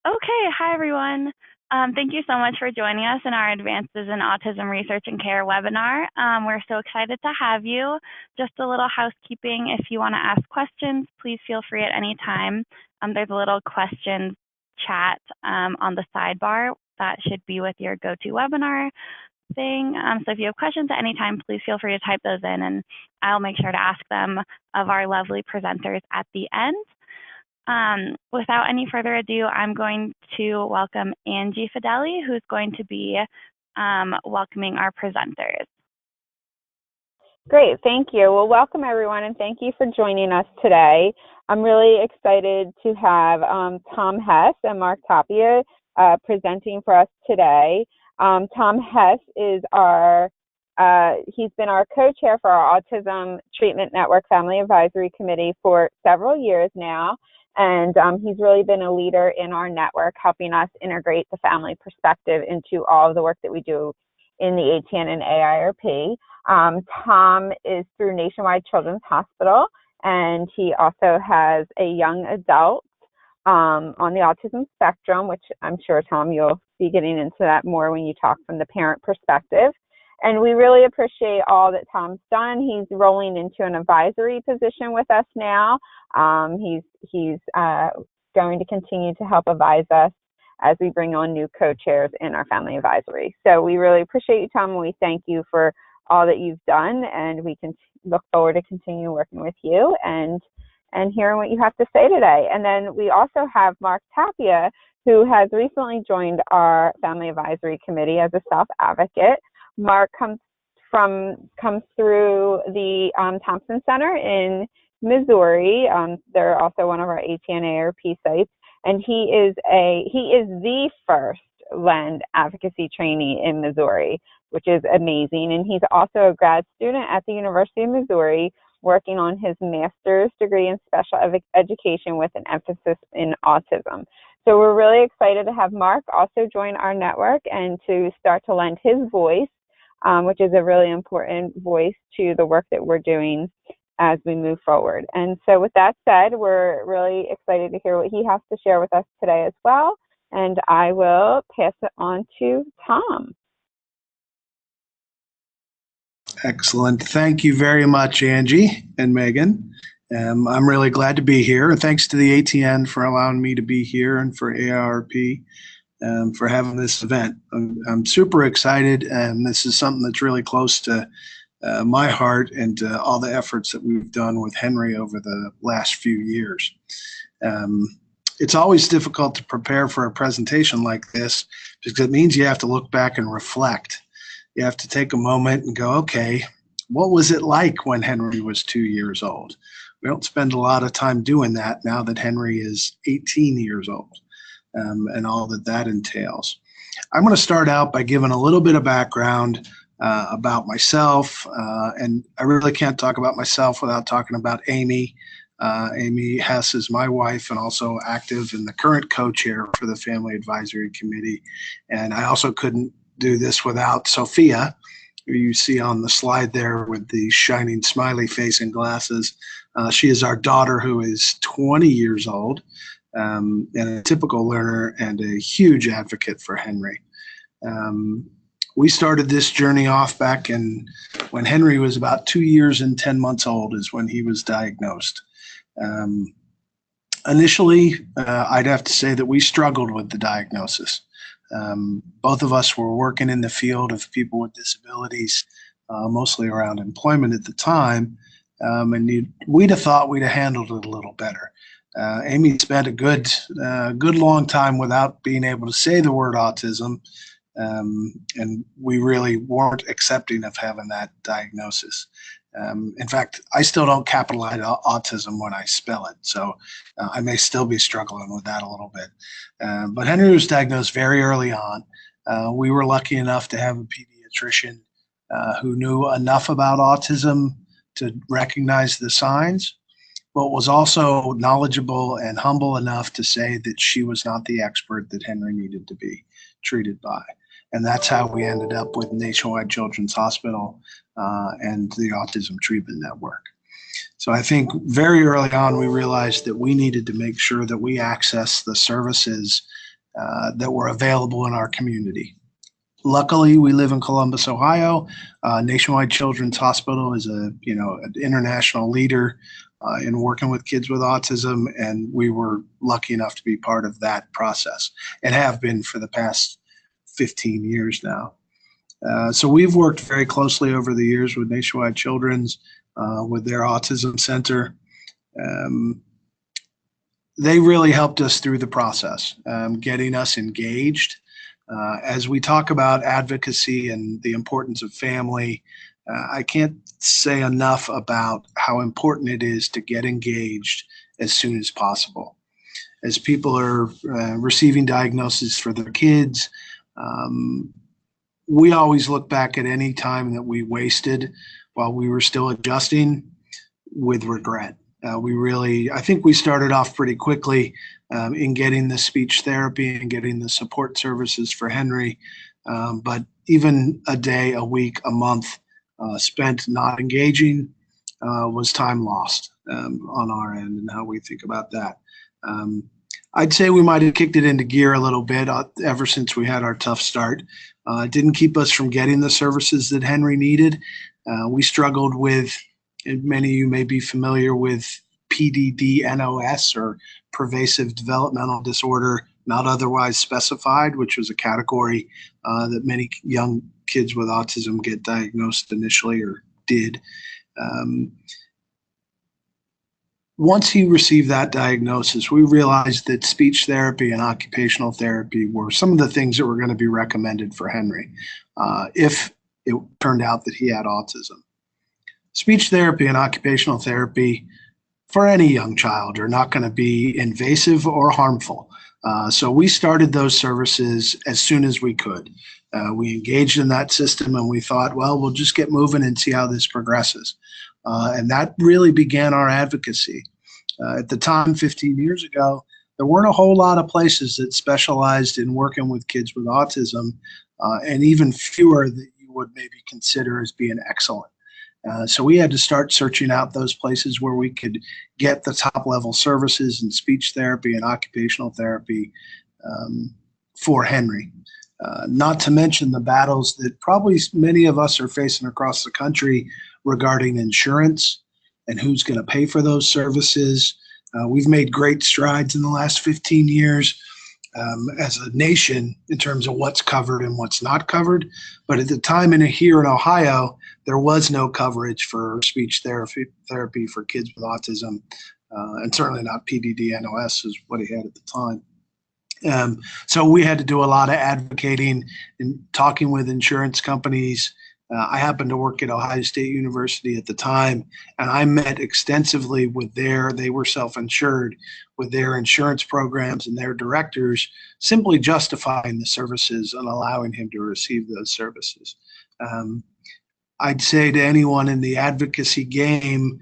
Okay, hi everyone. Thank you so much for joining us in our Advances in Autism Research and Care webinar. We're so excited to have you. Just a little housekeeping, if you want to ask questions, please feel free at any time. There's a little questions chat on the sidebar that should be with your GoToWebinar thing. So if you have questions at any time, please feel free to type those in and I'll make sure to ask them of our lovely presenters at the end. Without any further ado, I'm going to welcome Angie Fideli, who's going to be welcoming our presenters. Great, thank you. Well, welcome everyone, and thank you for joining us today. I'm really excited to have Tom Hess and Mark Tapia presenting for us today. Tom Hess is he's been our co-chair for our Autism Treatment Network Family Advisory Committee for several years now. And he's really been a leader in our network, helping us integrate the family perspective into all of the work that we do in the ATN and AARC. Tom is through Nationwide Children's Hospital, and he also has a young adult on the autism spectrum, which I'm sure, Tom, you'll be getting into that more when you talk from the parent perspective. And we really appreciate all that Tom's done. He's rolling into an advisory position with us now. He's going to continue to help advise us as we bring on new co-chairs in our family advisory. So we really appreciate you, Tom, and we thank you for all that you've done, and we can look forward to continue working with you and hearing what you have to say today. And then we also have Mark Tapia, who has recently joined our family advisory committee as a self-advocate. Mark comes through the Thompson Center in Missouri. They're also one of our ATN AARC sites, and he is the first LEND advocacy trainee in Missouri, which is amazing. And he's also a grad student at the University of Missouri, working on his master's degree in special education with an emphasis in autism. So we're really excited to have Mark also join our network and to start to lend his voice, which is a really important voice to the work that we're doing as we move forward. And so with that said, we're really excited to hear what he has to share with us today as well. And I will pass it on to Tom. Excellent. Thank you very much, Angie and Megan. I'm really glad to be here. And thanks to the ATN for allowing me to be here, and for AARP for having this event. I'm super excited, and this is something that's really close to my heart and to all the efforts that we've done with Henry over the last few years. It's always difficult to prepare for a presentation like this because it means you have to look back and reflect. You have to take a moment and go, okay, what was it like when Henry was 2 years old? We don't spend a lot of time doing that now that Henry is 18 years old, and all that entails. I'm going to start out by giving a little bit of background about myself, and I really can't talk about myself without talking about Amy. Amy Hess is my wife and also active in the current co-chair for the Family Advisory Committee. And I also couldn't do this without Sophia, who you see on the slide there with the shining smiley face and glasses. She is our daughter, who is 20 years old, and a typical learner and a huge advocate for Henry. We started this journey off back when Henry was about 2 years and 10 months old is when he was diagnosed. Initially, I'd have to say that we struggled with the diagnosis. Both of us were working in the field of people with disabilities, mostly around employment at the time, and we'd have thought we'd have handled it a little better. Amy spent a good long time without being able to say the word autism, and we really weren't accepting of having that diagnosis. In fact, I still don't capitalize autism when I spell it, so I may still be struggling with that a little bit. But Henry was diagnosed very early on. We were lucky enough to have a pediatrician who knew enough about autism to recognize the signs, but was also knowledgeable and humble enough to say that she was not the expert that Henry needed to be treated by. And that's how we ended up with Nationwide Children's Hospital and the Autism Treatment Network. So I think very early on we realized that we needed to make sure that we access the services that were available in our community. Luckily, we live in Columbus, Ohio. Nationwide Children's Hospital is an international leader in working with kids with autism, and we were lucky enough to be part of that process and have been for the past 15 years now. So we've worked very closely over the years with Nationwide Children's, with their Autism Center. They really helped us through the process, getting us engaged. As we talk about advocacy and the importance of family, I can't say enough about how important it is to get engaged as soon as possible. As people are receiving diagnoses for their kids, we always look back at any time that we wasted while we were still adjusting with regret. I think we started off pretty quickly in getting the speech therapy and getting the support services for Henry. But even a day, a week, a month spent not engaging was time lost on our end, and how we think about that. I'd say we might have kicked it into gear a little bit ever since we had our tough start. It didn't keep us from getting the services that Henry needed. We struggled with, and many of you may be familiar with, PDD-NOS, or pervasive developmental disorder not otherwise specified, which was a category that many young kids with autism get diagnosed initially, or did. Once he received that diagnosis, we realized that speech therapy and occupational therapy were some of the things that were going to be recommended for Henry if it turned out that he had autism. Speech therapy and occupational therapy for any young child are not going to be invasive or harmful. So we started those services as soon as we could. We engaged in that system, and we thought, well, we'll just get moving and see how this progresses. And that really began our advocacy. At the time, 15 years ago, there weren't a whole lot of places that specialized in working with kids with autism, and even fewer that you would maybe consider as being excellent. So we had to start searching out those places where we could get the top level services in speech therapy and occupational therapy for Henry. Not to mention the battles that probably many of us are facing across the country regarding insurance and who's going to pay for those services. We've made great strides in the last 15 years as a nation in terms of what's covered and what's not covered. But at the time here in Ohio, there was no coverage for speech therapy for kids with autism, and certainly not PDD-NOS is what he had at the time. So we had to do a lot of advocating and talking with insurance companies. I happened to work at Ohio State University at the time, and I met extensively with they were self-insured, with their insurance programs and their directors, simply justifying the services and allowing him to receive those services. I'd say to anyone in the advocacy game,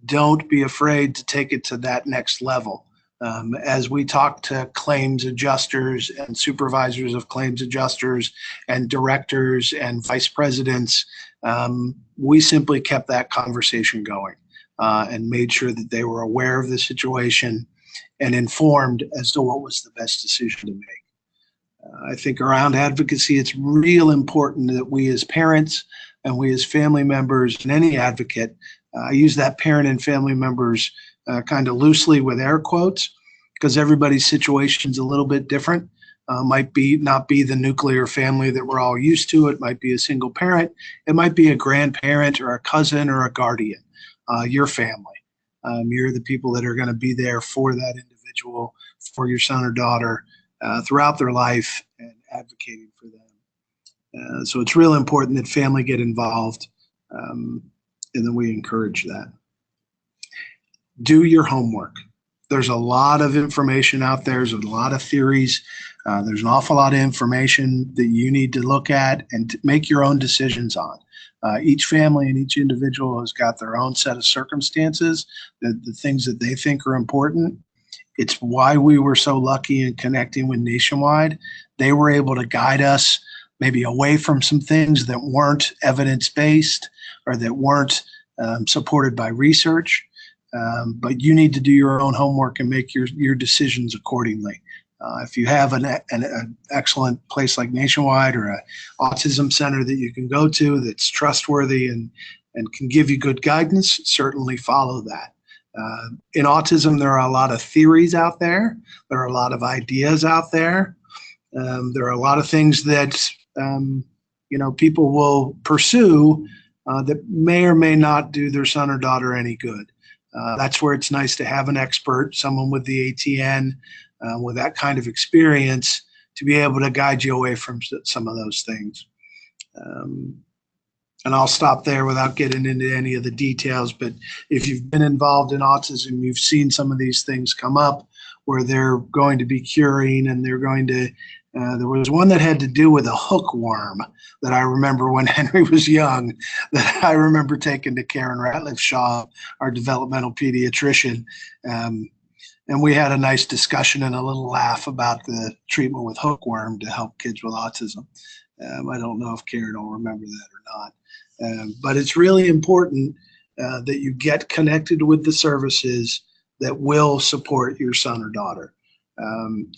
don't be afraid to take it to that next level. As we talk to claims adjusters and supervisors of claims adjusters and directors and vice presidents, we simply kept that conversation going and made sure that they were aware of the situation and informed as to what was the best decision to make. I think around advocacy, it's real important that we as parents and we as family members and any advocate, I use that parent and family members kind of loosely with air quotes, because everybody's situation is a little bit different. Might not be the nuclear family that we're all used to. It might be a single parent. It might be a grandparent or a cousin or a guardian, your family. You're the people that are going to be there for that individual, for your son or daughter throughout their life and advocating for them. So it's real important that family get involved, and then we encourage that. Do your homework. There's a lot of information out there. There's a lot of theories. There's an awful lot of information that you need to look at and make your own decisions on. Each family and each individual has got their own set of circumstances, the things that they think are important. It's why we were so lucky in connecting with Nationwide. They were able to guide us maybe away from some things that weren't evidence-based or that weren't supported by research. But you need to do your own homework and make your decisions accordingly. If you have an excellent place like Nationwide or an autism center that you can go to that's trustworthy and can give you good guidance, certainly follow that. In autism, there are a lot of theories out there. There are a lot of ideas out there. There are a lot of things that people will pursue that may or may not do their son or daughter any good. That's where it's nice to have an expert, someone with the ATN, with that kind of experience, to be able to guide you away from some of those things. And I'll stop there without getting into any of the details, but if you've been involved in autism, you've seen some of these things come up where they're going to be curing, and they're going to, there was one that had to do with a hookworm that I remember when Henry was young, that I remember taking to Karen Ratliff-Shaw, our developmental pediatrician. And we had a nice discussion and a little laugh about the treatment with hookworm to help kids with autism. I don't know if Karen will remember that or not. But it's really important that you get connected with the services that will support your son or daughter.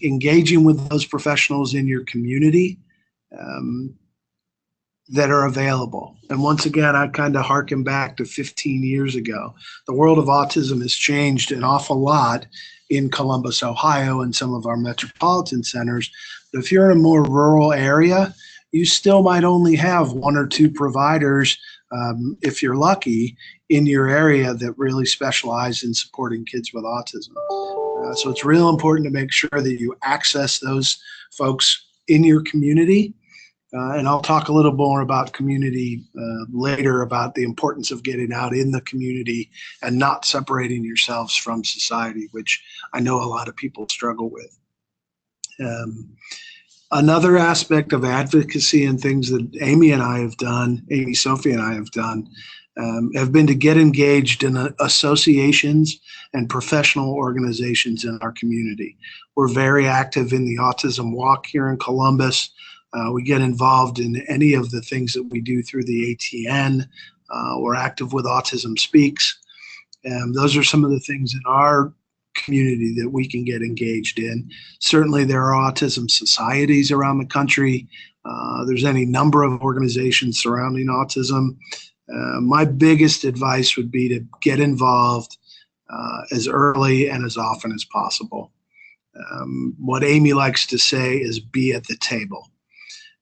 Engaging with those professionals in your community that are available. And once again, I kind of harken back to 15 years ago. The world of autism has changed an awful lot in Columbus, Ohio, and some of our metropolitan centers. But if you're in a more rural area, you still might only have one or two providers, if you're lucky, in your area that really specialize in supporting kids with autism. So it's real important to make sure that you access those folks in your community. And I'll talk a little more about community later, about the importance of getting out in the community and not separating yourselves from society, which I know a lot of people struggle with. Another aspect of advocacy and things that Amy Sophie and I have done, have been to get engaged in associations and professional organizations in our community. We're very active in the Autism Walk here in Columbus. We get involved in any of the things that we do through the ATN. We're active with Autism Speaks. Those are some of the things in our community that we can get engaged in. Certainly there are autism societies around the country. There's any number of organizations surrounding autism. My biggest advice would be to get involved as early and as often as possible. What Amy likes to say is be at the table,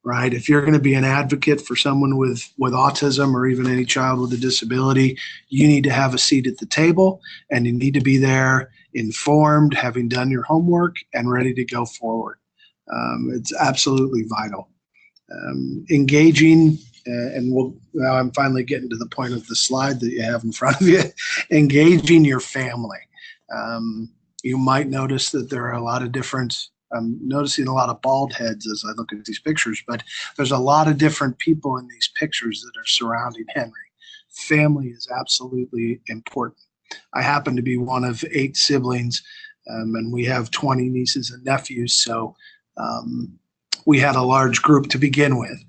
right? If you're going to be an advocate for someone with autism, or even any child with a disability, you need to have a seat at the table, and you need to be there informed, having done your homework, and ready to go forward. It's absolutely vital. Engaging, now I'm finally getting to the point of the slide that you have in front of you, engaging your family. You might notice that there are a lot of different, I'm noticing a lot of bald heads as I look at these pictures, but there's a lot of different people in these pictures that are surrounding Henry. Family is absolutely important. I happen to be one of 8 siblings, and we have 20 nieces and nephews, so we had a large group to begin with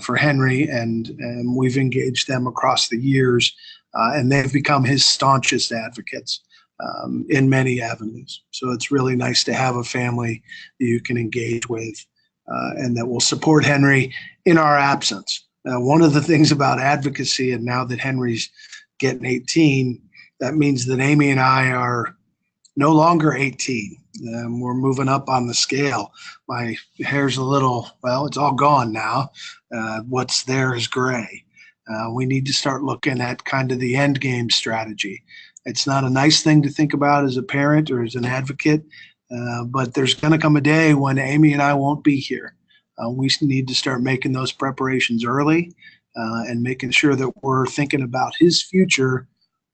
for Henry, and we've engaged them across the years, and they've become his staunchest advocates in many avenues. So it's really nice to have a family that you can engage with and that will support Henry in our absence. One of the things about advocacy, and now that Henry's getting 18, that means that Amy and I are no longer 18. We're moving up on the scale. My hair's a little, well, it's all gone now. What's there is gray. We need to start looking at kind of the end game strategy. It's not a nice thing to think about as a parent or as an advocate, but there's going to come a day when Amy and I won't be here. We need to start making those preparations early and making sure that we're thinking about his future,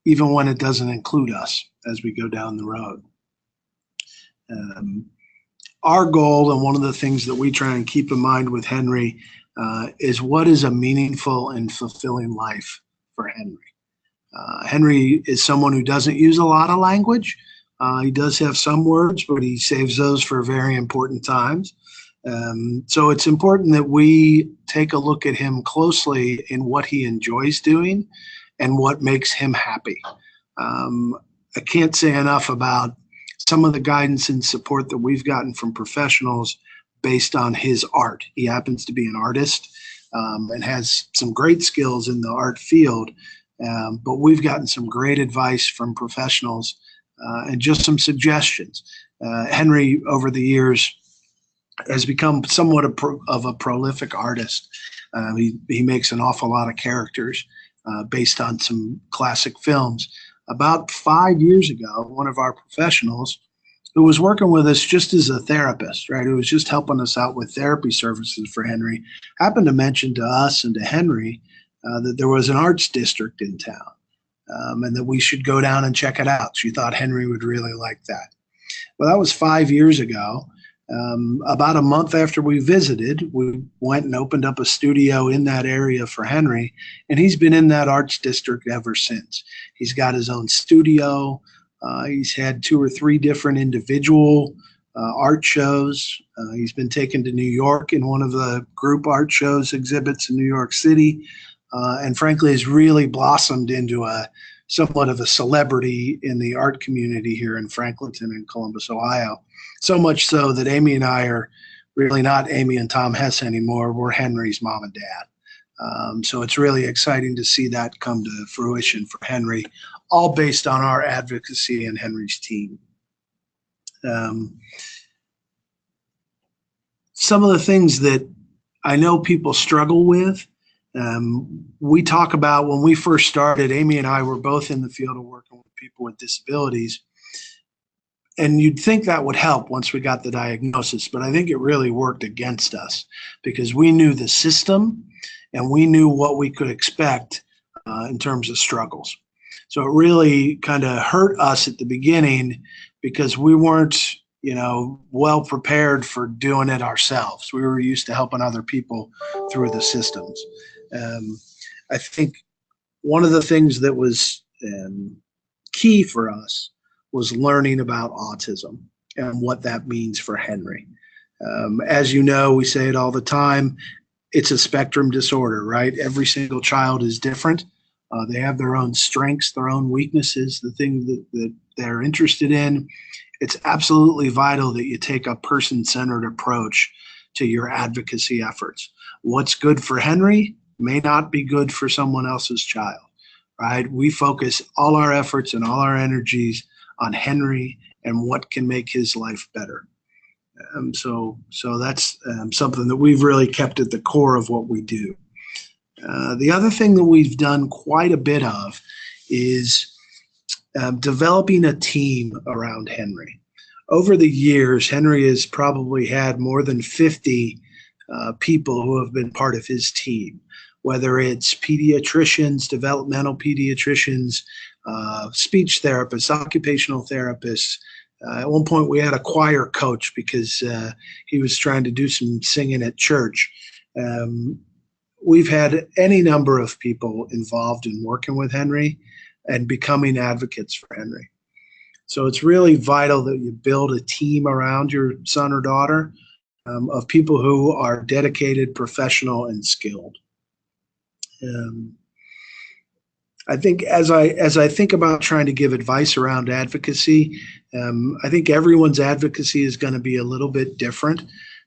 even when it doesn't include us as we go down the road. Our goal, and one of the things that we try and keep in mind with Henry, is what is a meaningful and fulfilling life for Henry. Henry is someone who doesn't use a lot of language. He does have some words, but he saves those for very important times. So it's important that we take a look at him closely in what he enjoys doing and what makes him happy. I can't say enough about some of the guidance and support that we've gotten from professionals based on his art. He happens to be an artist and has some great skills in the art field, but we've gotten some great advice from professionals and just some suggestions. Henry, over the years, has become somewhat of a prolific artist. He makes an awful lot of characters based on some classic films. About 5 years ago, one of our professionals who was working with us just as a therapist, right, who was just helping us out with therapy services for Henry, happened to mention to us and to Henry that there was an arts district in town and that we should go down and check it out. She thought Henry would really like that. Well, that was 5 years ago. About a month after we visited, we went and opened up a studio in that area for Henry, and he's been in that arts district ever since. He's got his own studio. He's had 2 or 3 different individual art shows. He's been taken to New York in one of the group art shows exhibits in New York City, and frankly has really blossomed into somewhat of a celebrity in the art community here in Franklinton and Columbus, Ohio. So much so that Amy and I are really not Amy and Tom Hess anymore. We're Henry's mom and dad. So it's really exciting to see that come to fruition for Henry, all based on our advocacy and Henry's team. Some of the things that I know people struggle with, we talk about when we first started, Amy and I were both in the field of working with people with disabilities. And you'd think that would help once we got the diagnosis, but I think it really worked against us because we knew the system and we knew what we could expect in terms of struggles. So it really kind of hurt us at the beginning because we weren't, well prepared for doing it ourselves. We were used to helping other people through the systems. I think one of the things that was key for us was learning about autism and what that means for Henry. As you know, we say it all the time, it's a spectrum disorder, right? Every single child is different. They have their own strengths, their own weaknesses, the things that they're interested in. It's absolutely vital that you take a person-centered approach to your advocacy efforts. What's good for Henry may not be good for someone else's child, right? We focus all our efforts and all our energies on Henry and what can make his life better. So that's something that we've really kept at the core of what we do. The other thing that we've done quite a bit of is developing a team around Henry. Over the years, Henry has probably had more than 50 people who have been part of his team, whether it's pediatricians, developmental pediatricians, speech therapists, occupational therapists. At one point, we had a choir coach because he was trying to do some singing at church. We've had any number of people involved in working with Henry and becoming advocates for Henry. So it's really vital that you build a team around your son or daughter of people who are dedicated, professional, and skilled. I think as I think about trying to give advice around advocacy, I think everyone's advocacy is going to be a little bit different.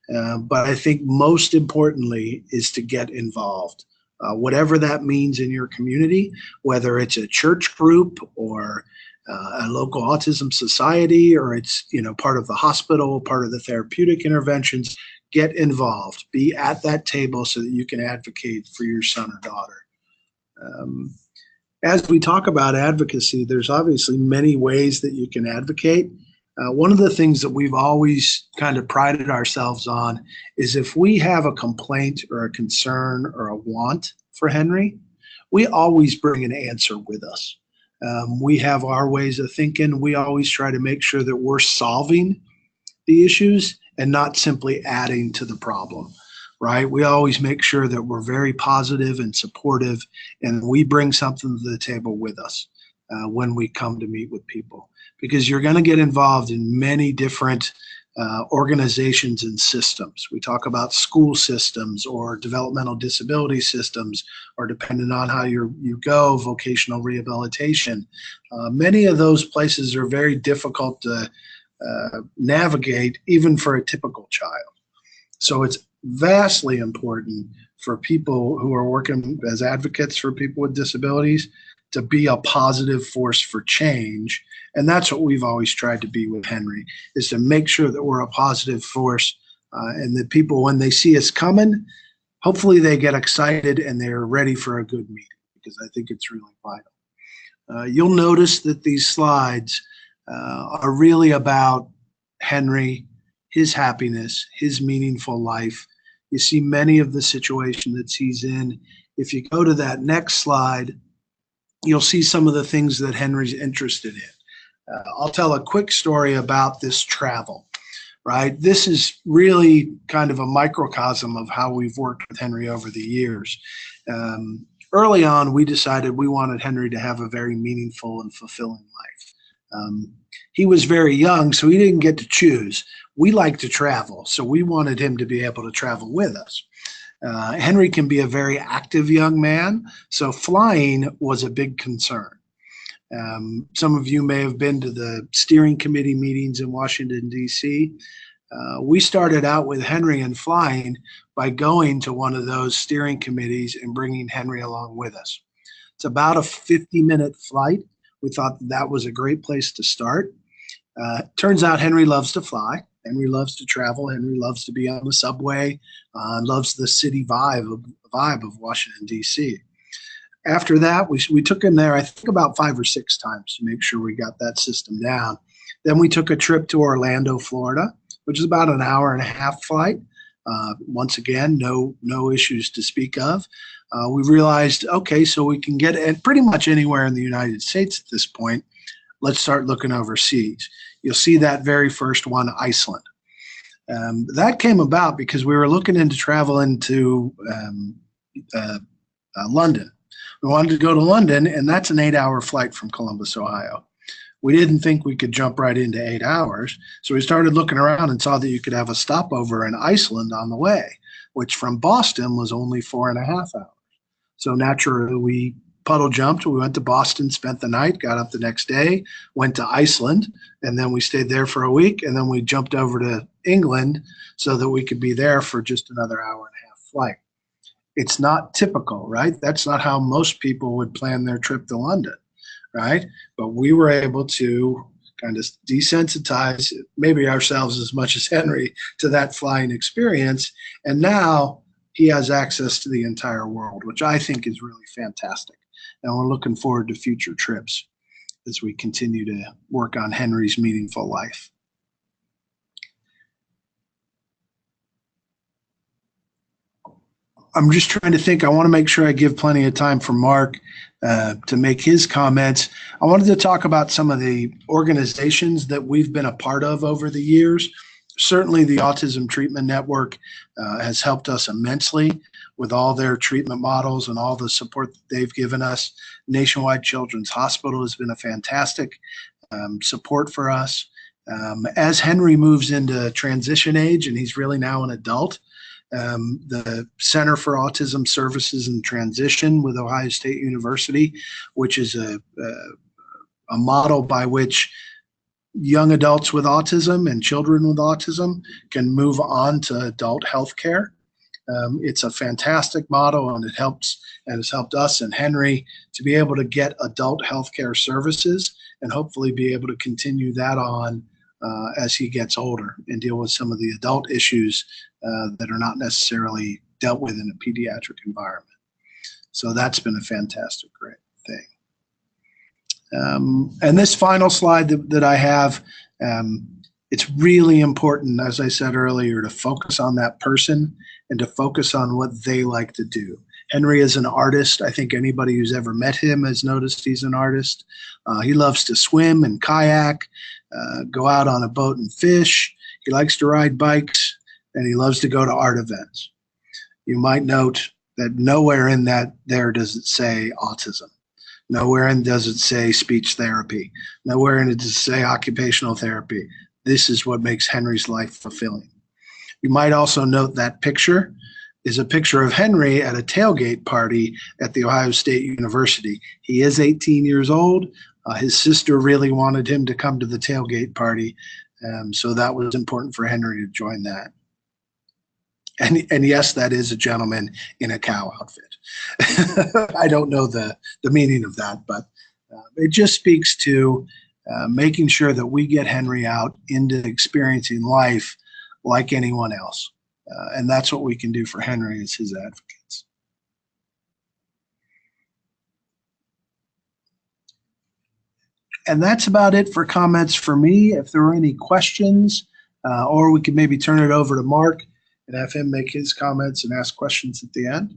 But I think most importantly is to get involved, whatever that means in your community, whether it's a church group or a local autism society, or it's part of the hospital, part of the therapeutic interventions. Get involved, be at that table so that you can advocate for your son or daughter. As we talk about advocacy, there's obviously many ways that you can advocate. One of the things that we've always kind of prided ourselves on is if we have a complaint or a concern or a want for Henry, we always bring an answer with us. We have our ways of thinking. We always try to make sure that we're solving the issues and not simply adding to the problem, right? We always make sure that we're very positive and supportive, and we bring something to the table with us when we come to meet with people. Because you're going to get involved in many different organizations and systems. We talk about school systems or developmental disability systems, or depending on how you go, vocational rehabilitation. Many of those places are very difficult to navigate even for a typical child. So it's vastly important for people who are working as advocates for people with disabilities to be a positive force for change. And that's what we've always tried to be with Henry, is to make sure that we're a positive force and that people, when they see us coming, hopefully they get excited and they're ready for a good meeting, because I think it's really vital. You'll notice that these slides are really about Henry, his happiness, his meaningful life. You see many of the situation that he's in. If you go to that next slide, you'll see some of the things that Henry's interested in. I'll tell a quick story about this travel, right? This is really kind of a microcosm of how we've worked with Henry over the years. Early on, we decided we wanted Henry to have a very meaningful and fulfilling life. He was very young, so he didn't get to choose. We like to travel, so we wanted him to be able to travel with us. Henry can be a very active young man, so flying was a big concern. Some of you may have been to the steering committee meetings in Washington, D.C. We started out with Henry and flying by going to one of those steering committees and bringing Henry along with us. It's about a 50-minute flight. We thought that was a great place to start. Turns out Henry loves to fly. Henry loves to travel. Henry loves to be on the subway, loves the city vibe of Washington, D.C. After that, we took him there, I think, about 5 or 6 times to make sure we got that system down. Then we took a trip to Orlando, Florida, which is about an hour-and-a-half flight. Once again, no issues to speak of. We realized, okay, so we can get pretty much anywhere in the United States at this point. Let's start looking overseas. You'll see that very first one, Iceland. That came about because we were looking into travel into London. We wanted to go to London, and that's an 8-hour flight from Columbus, Ohio. We didn't think we could jump right into 8 hours, so we started looking around and saw that you could have a stopover in Iceland on the way, which from Boston was only 4.5 hours. So naturally, we puddle jumped. We went to Boston, spent the night, got up the next day, went to Iceland, and then we stayed there for a week, and then we jumped over to England so that we could be there for just another hour-and-a-half flight. It's not typical, right? That's not how most people would plan their trip to London, right? But we were able to kind of desensitize maybe ourselves as much as Henry to that flying experience, and now he has access to the entire world, which I think is really fantastic. And we're looking forward to future trips as we continue to work on Henry's meaningful life. I'm just trying to think. I want to make sure I give plenty of time for Mark to make his comments. I wanted to talk about some of the organizations that we've been a part of over the years. Certainly the Autism Treatment Network has helped us immensely with all their treatment models and all the support that they've given us. Nationwide Children's Hospital has been a fantastic support for us. As Henry moves into transition age, and he's really now an adult, the Center for Autism Services and Transition with Ohio State University, which is a model by which young adults with autism and children with autism can move on to adult health care. It's a fantastic model, and it has helped us and Henry to be able to get adult health care services and hopefully be able to continue that on as he gets older and deal with some of the adult issues that are not necessarily dealt with in a pediatric environment. So that's been a fantastic, great thing. And this final slide that I have, it's really important, as I said earlier, to focus on that person and to focus on what they like to do. Henry is an artist. I think anybody who's ever met him has noticed he's an artist. He loves to swim and kayak, go out on a boat and fish. He likes to ride bikes, and he loves to go to art events. You might note that nowhere in that there does it say autism. Nowhere in does it say speech therapy. Nowhere in it does it say occupational therapy. This is what makes Henry's life fulfilling. You might also note that picture is a picture of Henry at a tailgate party at the Ohio State University. He is 18 years old. His sister really wanted him to come to the tailgate party. So that was important for Henry to join that. And yes, that is a gentleman in a cow outfit. I don't know the meaning of that, but it just speaks to making sure that we get Henry out into experiencing life like anyone else. And that's what we can do for Henry as his advocates. And that's about it for comments for me. If there are any questions, or we could maybe turn it over to Mark and have him make his comments and ask questions at the end.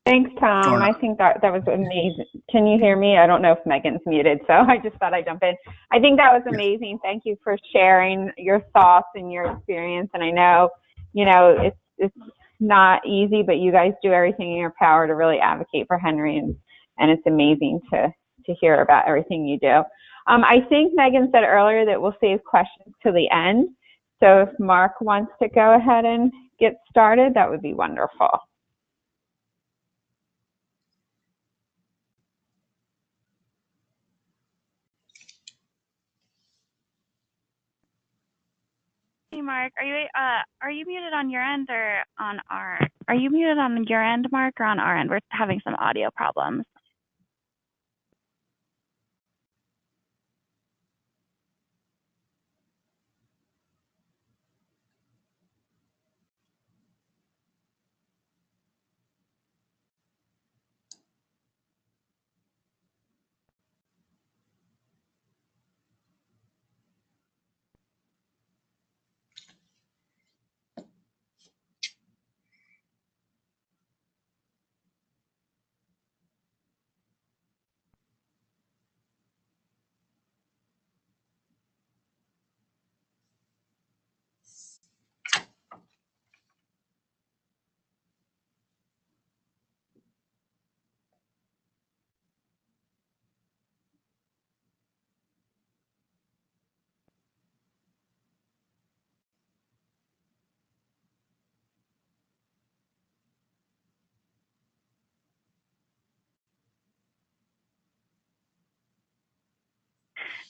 Thanks, Tom. I think that was amazing. Can you hear me? I don't know if Megan's muted, so I just thought I'd jump in. I think that was amazing. Thank you for sharing your thoughts and your experience. And I know, it's not easy, but you guys do everything in your power to really advocate for Henry, and it's amazing to hear about everything you do. I think Megan said earlier that we'll save questions to the end. So if Mark wants to go ahead and get started, that would be wonderful. Hey, Mark, are you muted on your end or on our? Are you muted on your end, Mark, or on our end? We're having some audio problems.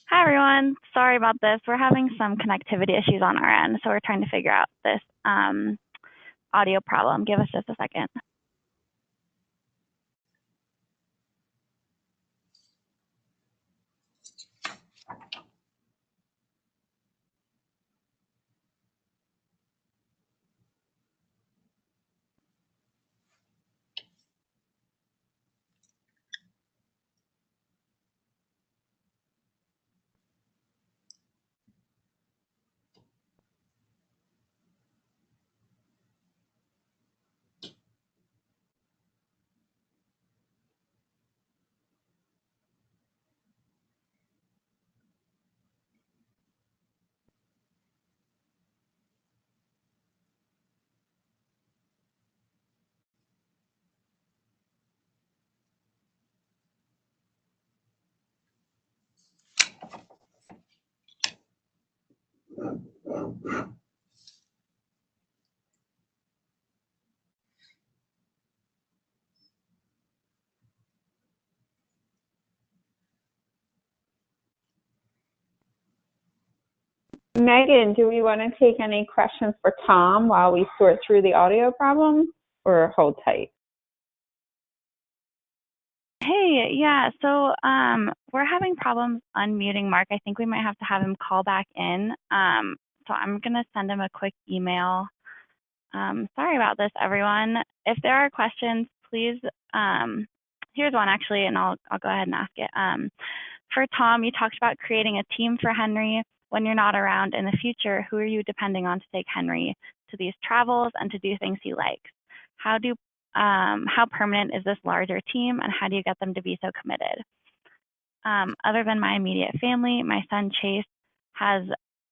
Hi, everyone. Sorry about this. We're having some connectivity issues on our end, so we're trying to figure out this audio problem. Give us just a second. Megan, do we want to take any questions for Tom while we sort through the audio problem, or hold tight? Hey, yeah, so we're having problems unmuting Mark. I think we might have to have him call back in. So I'm going to send him a quick email. Sorry about this, everyone. If there are questions, please, here's one actually, and I'll go ahead and ask it. For Tom, you talked about creating a team for Henry. When you're not around in the future, who are you depending on to take Henry to these travels and to do things he likes? How permanent is this larger team, and how do you get them to be so committed? Other than my immediate family, my son Chase has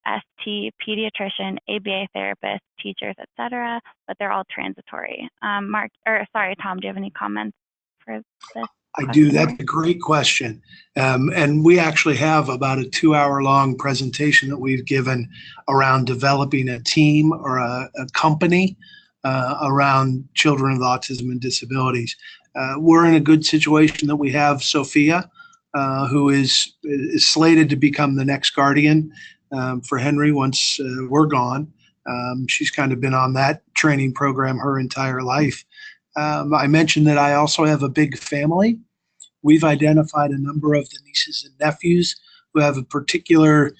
ST, pediatrician, ABA therapist, teachers, etc., but they're all transitory. Tom, do you have any comments for this? I do. That's a great question. And we actually have about a 2-hour-long presentation that we've given around developing a team or a company around children with autism and disabilities. We're in a good situation that we have Sophia, who is slated to become the next guardian for Henry once we're gone. She's kind of been on that training program her entire life. I mentioned that I also have a big family. We've identified a number of the nieces and nephews who have a particular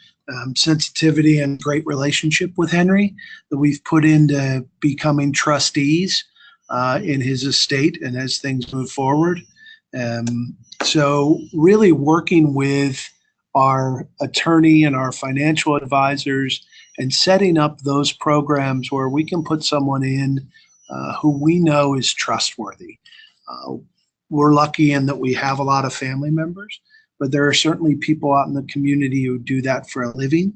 sensitivity and great relationship with Henry that we've put into becoming trustees in his estate and as things move forward. So really working with our attorney and our financial advisors and setting up those programs where we can put someone in who we know is trustworthy. We're lucky in that we have a lot of family members, but there are certainly people out in the community who do that for a living,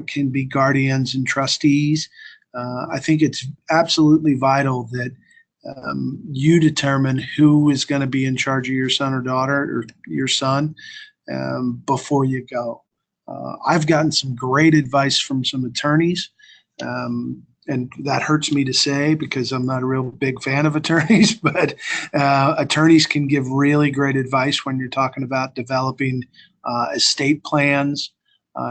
can be guardians and trustees. I think it's absolutely vital that you determine who is going to be in charge of your son or daughter or your son before you go. I've gotten some great advice from some attorneys, and that hurts me to say because I'm not a real big fan of attorneys, but attorneys can give really great advice when you're talking about developing estate plans.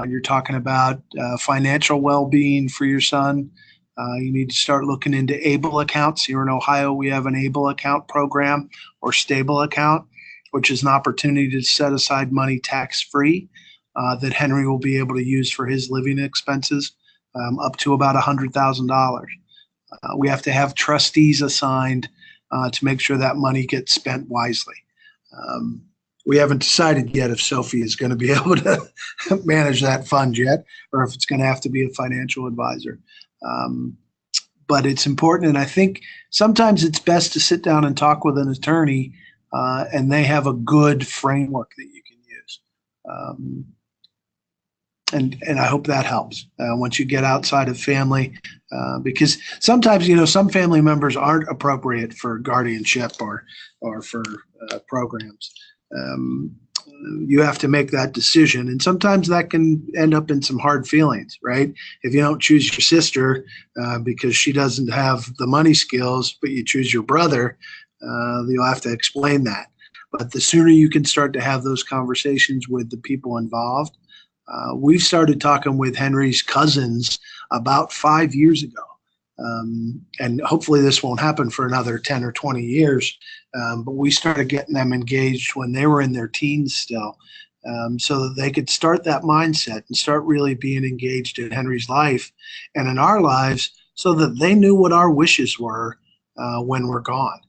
You're talking about financial well-being for your son. You need to start looking into ABLE accounts. Here in Ohio, we have an ABLE account program or stable account, which is an opportunity to set aside money tax-free that Henry will be able to use for his living expenses, up to about $100,000. We have to have trustees assigned to make sure that money gets spent wisely. We haven't decided yet if Sophie is going to be able to manage that fund yet, or if it's going to have to be a financial advisor. But it's important, and I think sometimes it's best to sit down and talk with an attorney, and they have a good framework that you can use. And I hope that helps once you get outside of family, because sometimes, some family members aren't appropriate for guardianship or for programs. You have to make that decision, and sometimes that can end up in some hard feelings, right? If you don't choose your sister because she doesn't have the money skills, but you choose your brother, you'll have to explain that. But the sooner you can start to have those conversations with the people involved. We've started talking with Henry's cousins about 5 years ago. And hopefully this won't happen for another 10 or 20 years. But we started getting them engaged when they were in their teens still, so that they could start that mindset and start really being engaged in Henry's life and in our lives so that they knew what our wishes were when we're gone,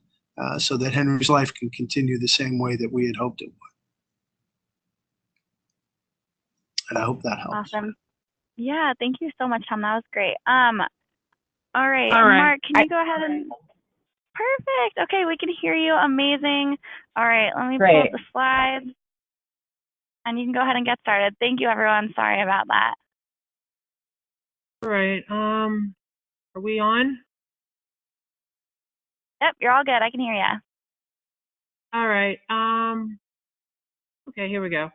so that Henry's life can continue the same way that we had hoped it would. And I hope that helps. Awesome. Yeah, thank you so much, Tom. That was great. All right, Mark, can you go ahead and... Perfect. Okay, we can hear you. Amazing. All right, let me pull up the slides. And you can go ahead and get started. Thank you, everyone. Sorry about that. All right. Are we on? Yep, you're all good. I can hear you. All right. Okay, here we go.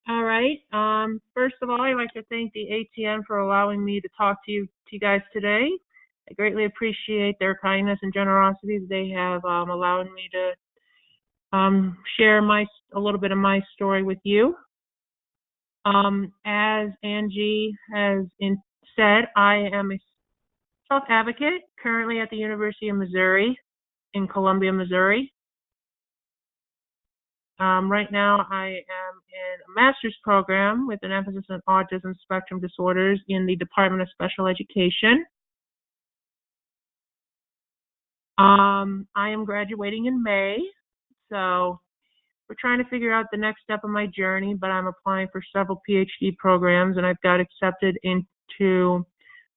All right. First of all, I'd like to thank the ATN for allowing me to talk to you guys today. I greatly appreciate their kindness and generosity that they have allowed me to share a little bit of my story with you. As Angie has said, I am a self-advocate currently at the University of Missouri in Columbia, Missouri. Right now, I am in a master's program with an emphasis on autism spectrum disorders in the Department of Special Education. I am graduating in May, so we're trying to figure out the next step of my journey, but I'm applying for several PhD programs, and I've got accepted into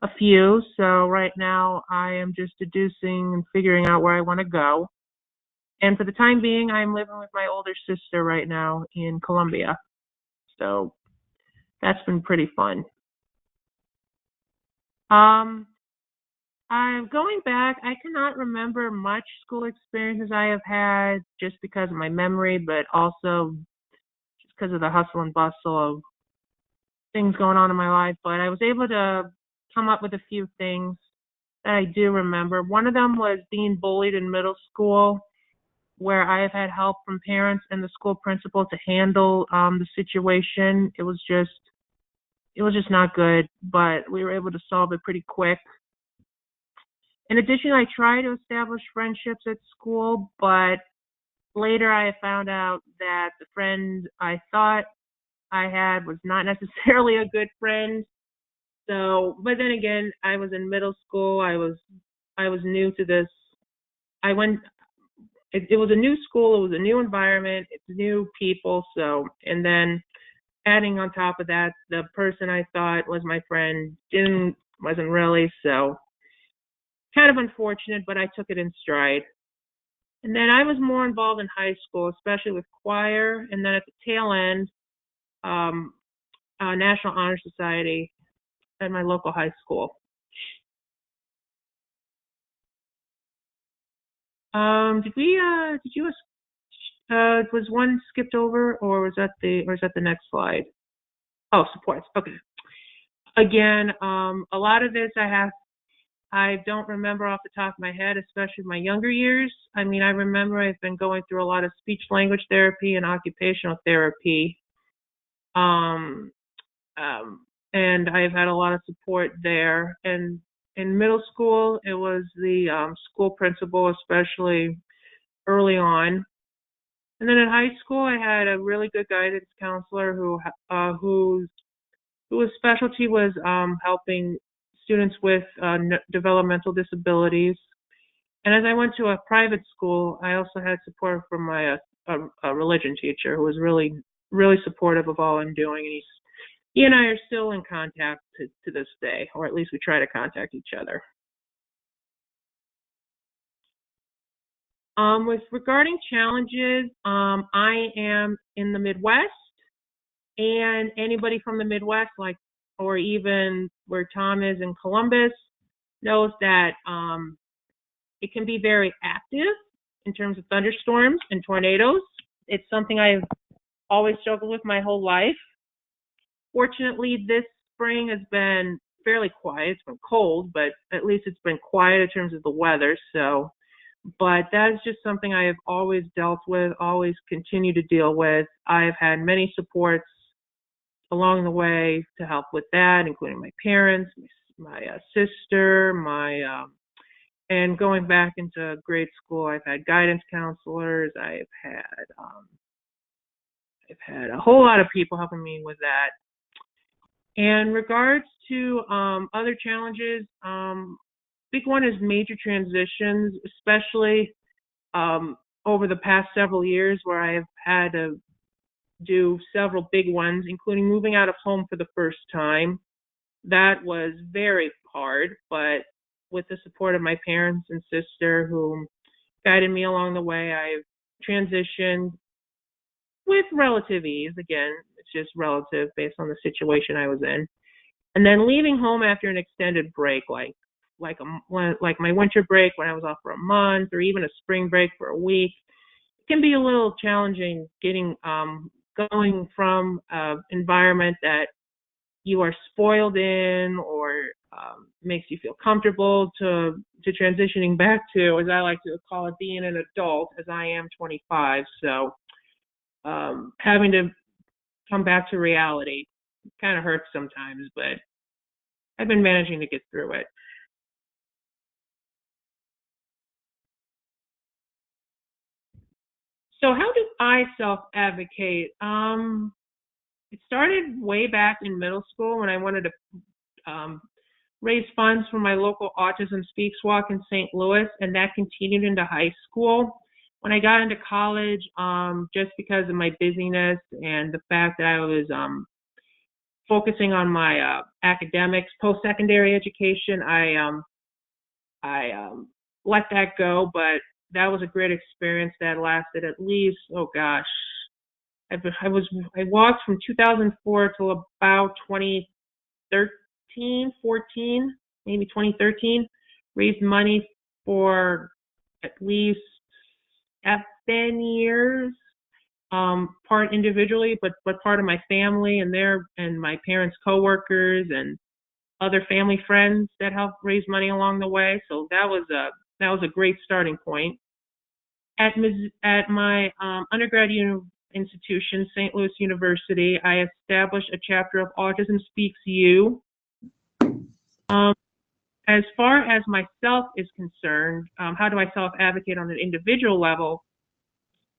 a few. So right now, I am just deducing and figuring out where I want to go. And for the time being, I'm living with my older sister right now in Columbia. So that's been pretty fun. I'm going back. I cannot remember much school experiences I have had just because of my memory, but also just because of the hustle and bustle of things going on in my life. But I was able to come up with a few things that I do remember. One of them was being bullied in middle school, where I have had help from parents and the school principal to handle the situation. It was just not good, but we were able to solve it pretty quick. In addition, I tried to establish friendships at school, but later I found out that the friend I thought I had was not necessarily a good friend. So, but then again, I was in middle school. I was new to this. I went. It was a new school. It was a new environment. It's new people. So, and then adding on top of that, the person I thought was my friend wasn't really. So, kind of unfortunate, but I took it in stride. And then I was more involved in high school, especially with choir, and then at the tail end, um, National Honor Society at my local high school. Was one skipped over, or was that the next slide? Oh, supports. Okay. Again, a lot of this I don't remember off the top of my head, especially my younger years. I mean, I remember I've been going through a lot of speech language therapy and occupational therapy. Um, and I've had a lot of support there. And in middle school, it was the school principal, especially early on. And then in high school, I had a really good guidance counselor whose specialty was helping students with developmental disabilities. And as I went to a private school, I also had support from my a religion teacher who was really, really supportive of all I'm doing. And he and I are still in contact to this day, or at least we try to contact each other. With regarding challenges, I am in the Midwest, and anybody from the Midwest, or even where Tom is in Columbus, knows that it can be very active in terms of thunderstorms and tornadoes. It's something I've always struggled with my whole life. Fortunately, this spring has been fairly quiet. It's been cold, but at least it's been quiet in terms of the weather. So, but that is just something I have always dealt with, always continue to deal with. I've had many supports along the way to help with that, including my parents, my sister, and going back into grade school, I've had guidance counselors. I've had a whole lot of people helping me with that. In regards to other challenges, big one is major transitions, especially over the past several years, where I have had to do several big ones, including moving out of home for the first time. That was very hard, but with the support of my parents and sister who guided me along the way, I've transitioned with relative ease. Again, it's just relative based on the situation I was in. And then leaving home after an extended break, like my winter break when I was off for a month, or even a spring break for a week, it can be a little challenging going from an environment that you are spoiled in, or makes you feel comfortable, to transitioning back to, as I like to call it, being an adult, as I am 25. So having to come back to reality kind of hurts sometimes, but I've been managing to get through it. So how do I self-advocate? It started way back in middle school when I wanted to raise funds for my local Autism Speaks Walk in St. Louis, and that continued into high school. When I got into college, just because of my busyness and the fact that I was focusing on my academics, post-secondary education, I let that go, but that was a great experience that lasted at least, oh gosh, I walked from 2004 till about 2013, 14, maybe 2013, raised money for at least 7 years, part individually, but part of my family and my parents' coworkers and other family friends that helped raise money along the way. So that was a great starting point. At my undergrad institution, St. Louis University, I established a chapter of Autism Speaks You. As far as myself is concerned, how do I self-advocate on an individual level?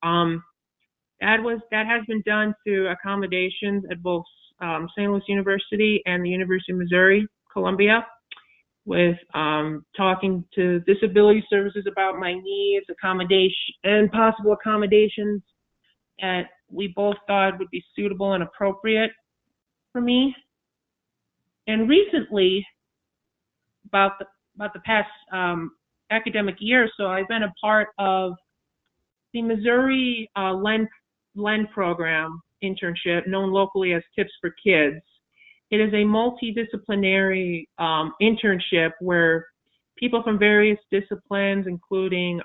That has been done through accommodations at both St. Louis University and the University of Missouri, Columbia, with talking to disability services about my needs, accommodation, and possible accommodations that we both thought would be suitable and appropriate for me. And recently, about the past academic year or so, I've been a part of the Missouri LEND program internship, known locally as Tips for Kids. It is a multidisciplinary internship where people from various disciplines, including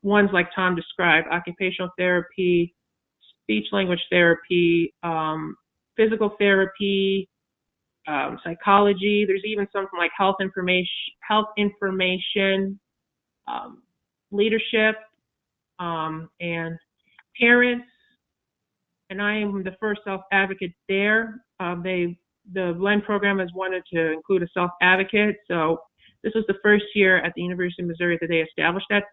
ones like Tom described, occupational therapy, speech language therapy, physical therapy, psychology. There's even some from like health information, leadership, and parents. And I am the first self-advocate there. The LEND program has wanted to include a self-advocate, so this was the first year at the University of Missouri that they established that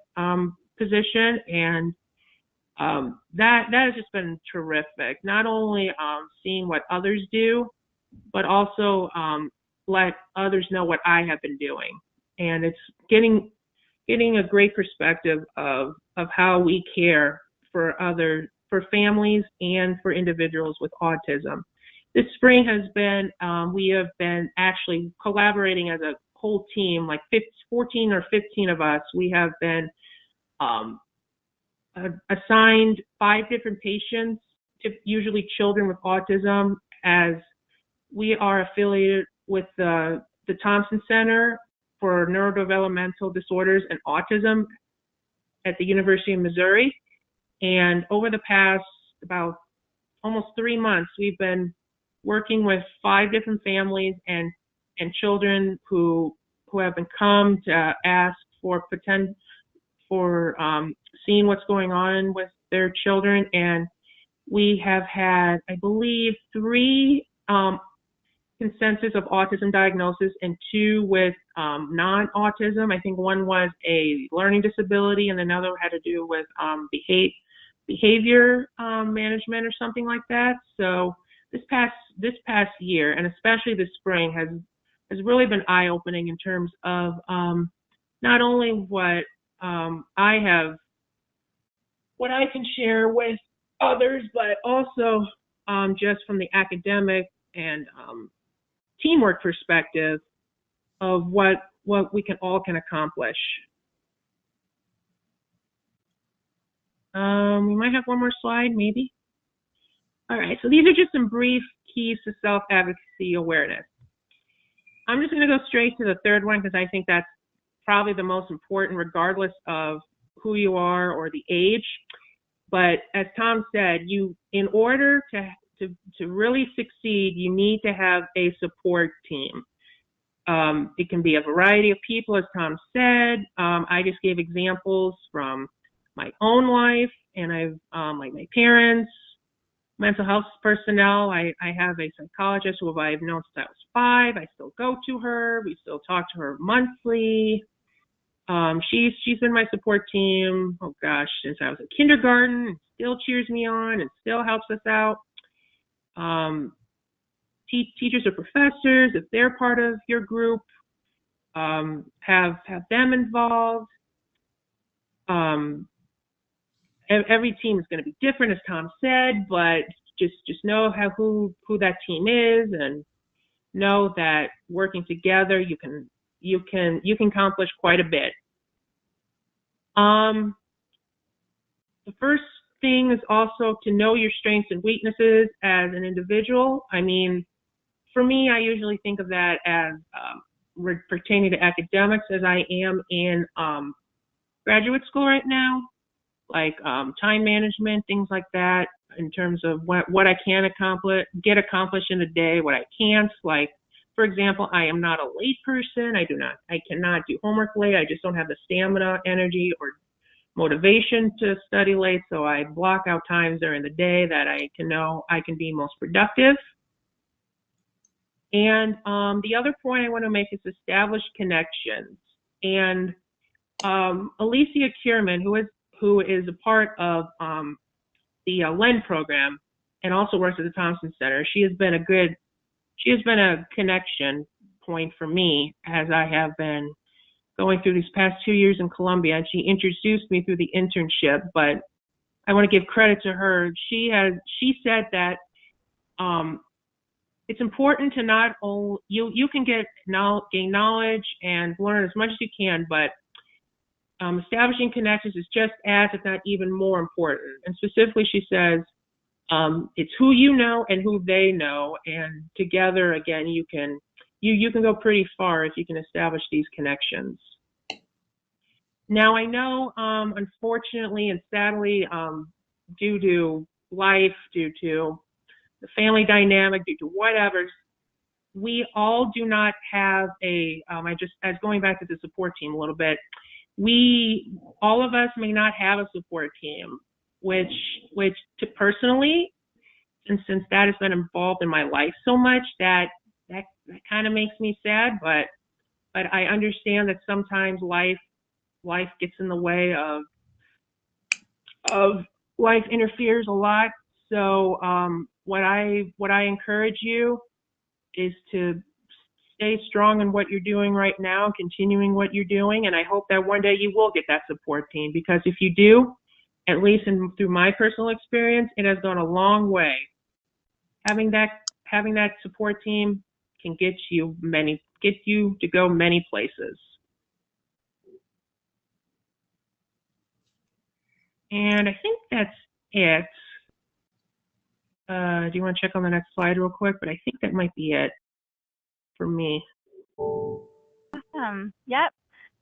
position, and that has just been terrific. Not only seeing what others do, but also let others know what I have been doing, and it's getting a great perspective of how we care for families and for individuals with autism. This spring we have been actually collaborating as a whole team, like 14 or 15 of us. We have been assigned 5 different patients, usually children with autism, as we are affiliated with the Thompson Center for Neurodevelopmental Disorders and Autism at the University of Missouri. And over the past about almost 3 months, we've been working with 5 different families and children who have been come to ask for seeing what's going on with their children. And we have had, I believe, 3 consensus of autism diagnosis and 2 with non-autism. I think one was a learning disability and another had to do with behavior management or something like that. So this past year, and especially this spring, has really been eye-opening in terms of not only what what I can share with others, but also just from the academic and teamwork perspective of what we all can accomplish. We might have one more slide, maybe. All right, so these are just some brief keys to self-advocacy awareness. I'm just going to go straight to the third one because I think that's probably the most important, regardless of who you are or the age. But as Tom said, in order to really succeed, you need to have a support team. It can be a variety of people, as Tom said. I just gave examples from my own life, and I've like my parents, mental health personnel. I have a psychologist who I've known since I was 5. I still go to her. We still talk to her monthly. She's been my support team, oh gosh, since I was in kindergarten, and still cheers me on and still helps us out. Teachers or professors, if they're part of your group, have them involved. Every team is going to be different, as Tom said, but just know who that team is, and know that working together you can accomplish quite a bit. The first thing is also to know your strengths and weaknesses as an individual. I mean, for me, I usually think of that as pertaining to academics as I am in graduate school right now, like time management, things like that, in terms of what I can get accomplished in a day, what I can't. Like, for example, I am not a late person. I cannot do homework late. I just don't have the stamina, energy, or motivation to study late. So I block out times during the day that I can be most productive. And the other point I want to make is establish connections. And Alicia Kierman, who is a part of the LEND program and also works at the Thompson Center, she has been a connection point for me as I have been going through these past 2 years in Columbia, and she introduced me through the internship. But I want to give credit to her. She said that it's important to not only you can gain knowledge and learn as much as you can, but establishing connections is just as, if not even more important. And specifically, she says it's who you know and who they know, and together, again, you can go pretty far if you can establish these connections. Now, I know, unfortunately and sadly, due to life, due to the family dynamic, due to whatever, we all do not have as going back to the support team a little bit, all of us may not have a support team, which personally, and since that has been involved in my life so much, that kind of makes me sad, but I understand that sometimes life gets in the way of life interferes a lot. So what I encourage you is to stay strong in what you're doing right now, continuing what you're doing, and I hope that one day you will get that support team, because if you do, at least through my personal experience, it has gone a long way. Having that support team can get you to go many places. And I think that's it. Do you want to check on the next slide real quick? But I think that might be it for me. Awesome. Yep.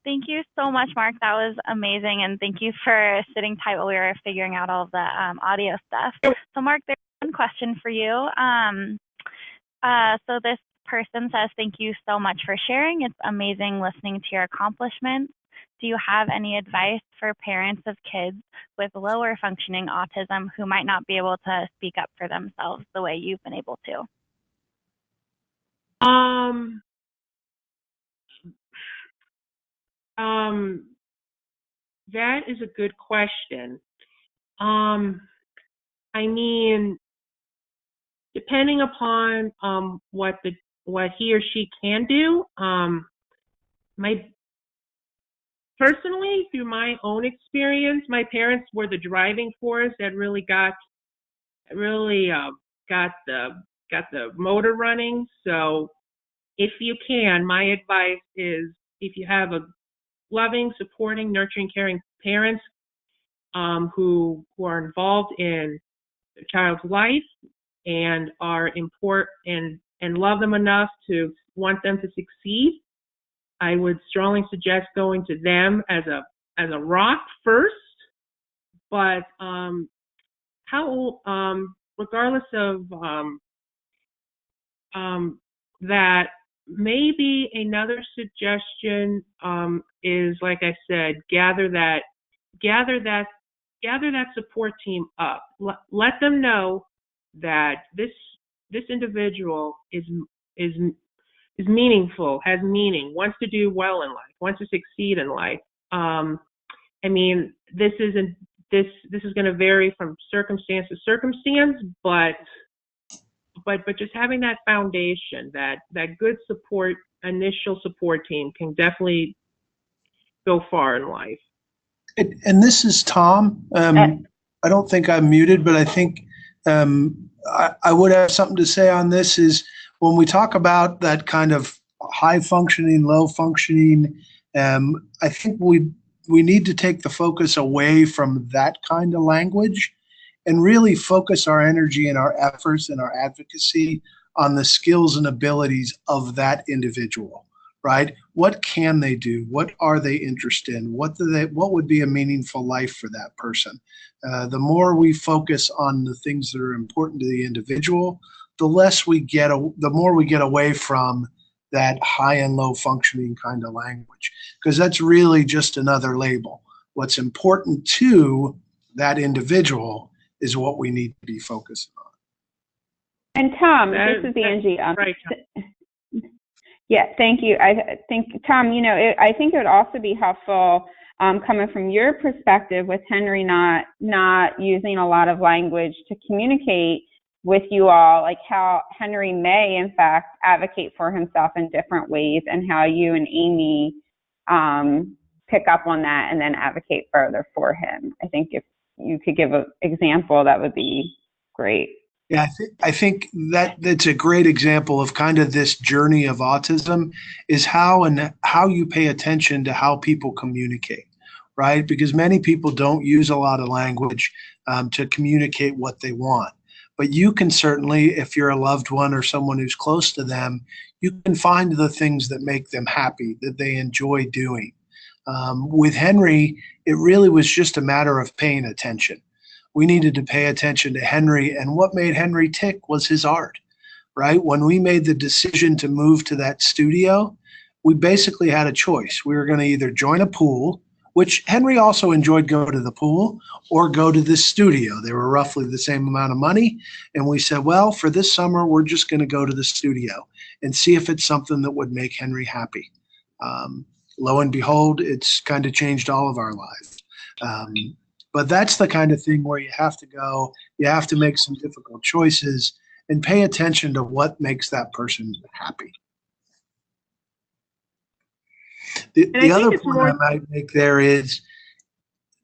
Thank you so much, Mark. That was amazing. And thank you for sitting tight while we were figuring out all of the audio stuff. So Mark, there's one question for you. So this person says, thank you so much for sharing. It's amazing listening to your accomplishments. Do you have any advice for parents of kids with lower functioning autism who might not be able to speak up for themselves the way you've been able to? That is a good question. I mean, depending upon what he or she can do, personally, through my own experience, my parents were the driving force that really got the motor running. So if you can, my advice is, if you have a loving, supporting, nurturing, caring parents who are involved in the child's life and are important and love them enough to want them to succeed, I would strongly suggest going to them as a rock first. But regardless of that, maybe another suggestion is, like I said, gather that support team up. Let them know that this individual is meaningful, has meaning, wants to do well in life, wants to succeed in life. I mean, this is going to vary from circumstance to circumstance, but just having that foundation, that good support, initial support team, can definitely go far in life. And this is Tom. I don't think I'm muted, but I think I would have something to say on this. Is when we talk about that kind of high functioning, low functioning, I think we need to take the focus away from that kind of language and really focus our energy and our efforts and our advocacy on the skills and abilities of that individual, right? What can they do? What are they interested in? What would be a meaningful life for that person? The more we focus on the things that are important to the individual, the more we get away from that high and low functioning kind of language, because that's really just another label. What's important to that individual is what we need to be focused on. And Tom, this is Angie. Right. Yeah, thank you. I think, Tom, I think it would also be helpful coming from your perspective with Henry not using a lot of language to communicate with you all, like how Henry may, in fact, advocate for himself in different ways, and how you and Amy pick up on that and then advocate further for him. I think if you could give an example, that would be great. Yeah, I think that's a great example of kind of this journey of autism, is how you pay attention to how people communicate, right? Because many people don't use a lot of language to communicate what they want. But you can certainly, if you're a loved one or someone who's close to them, you can find the things that make them happy, that they enjoy doing. With Henry, it really was just a matter of paying attention. We needed to pay attention to Henry, and what made Henry tick was his art, right? When we made the decision to move to that studio, we basically had a choice. We were going to either join a pool, which Henry also enjoyed, go to the pool, or go to this studio. They were roughly the same amount of money. And we said, well, for this summer, we're just going to go to the studio and see if it's something that would make Henry happy. Lo and behold, it's kind of changed all of our lives. But that's the kind of thing where you have to make some difficult choices and pay attention to what makes that person happy. The other point I might make there is,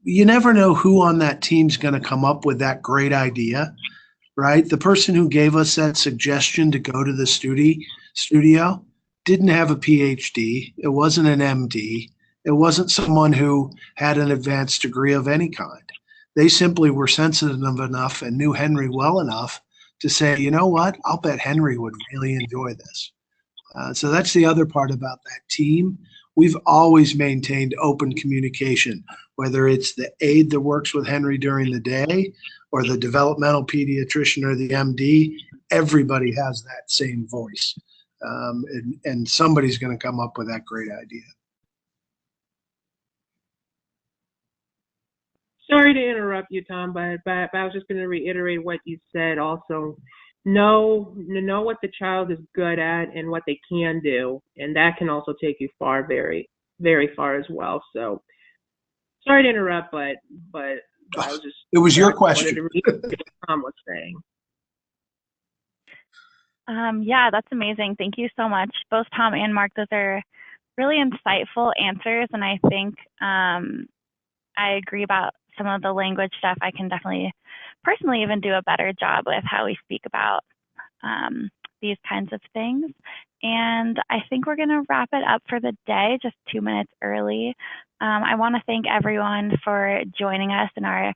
you never know who on that team's going to come up with that great idea, right? The person who gave us that suggestion to go to the studio didn't have a PhD. It wasn't an MD. It wasn't someone who had an advanced degree of any kind. They simply were sensitive enough and knew Henry well enough to say, you know what, I'll bet Henry would really enjoy this. So that's the other part about that team. We've always maintained open communication, whether it's the aide that works with Henry during the day or the developmental pediatrician or the MD. Everybody has that same voice, and somebody's going to come up with that great idea. Sorry to interrupt you, Tom, but I was just going to reiterate what you said also. Know what the child is good at and what they can do, and that can also take you far, very, very far as well. So, sorry to interrupt, but I was just. It was your question. To reiterate what Tom was saying. Yeah, that's amazing. Thank you so much, both Tom and Mark. Those are really insightful answers, and I think I agree about some of the language stuff. I can definitely personally even do a better job with how we speak about these kinds of things. And I think we're going to wrap it up for the day, just 2 minutes early. I want to thank everyone for joining us in our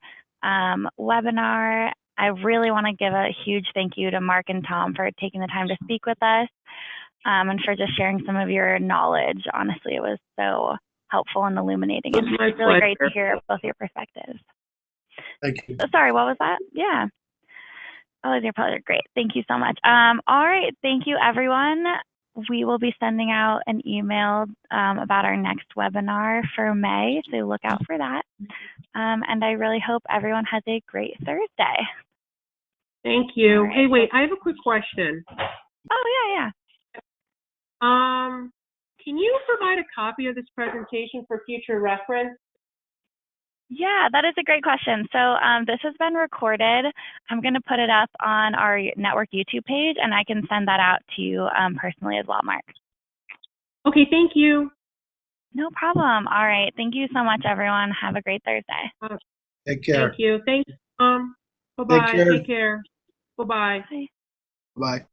webinar. I really want to give a huge thank you to Mark and Tom for taking the time to speak with us and for just sharing some of your knowledge. Honestly, it was so helpful and illuminating, and it's really great to hear both your perspectives. Thank you. So, sorry, what was that? Yeah. Always your pleasure. Great. Thank you so much. All right. Thank you, everyone. We will be sending out an email about our next webinar for May, so look out for that. And I really hope everyone has a great Thursday. Thank you. Right. Hey, wait, I have a quick question. Oh, yeah. Can you provide a copy of this presentation for future reference? Yeah, that is a great question. So this has been recorded. I'm going to put it up on our network YouTube page, and I can send that out to you personally as well, Mark. Okay, thank you. No problem. All right. Thank you so much, everyone. Have a great Thursday. Take care. Thank you. Thanks. Bye-bye. Take care. Bye-bye. Bye. Bye.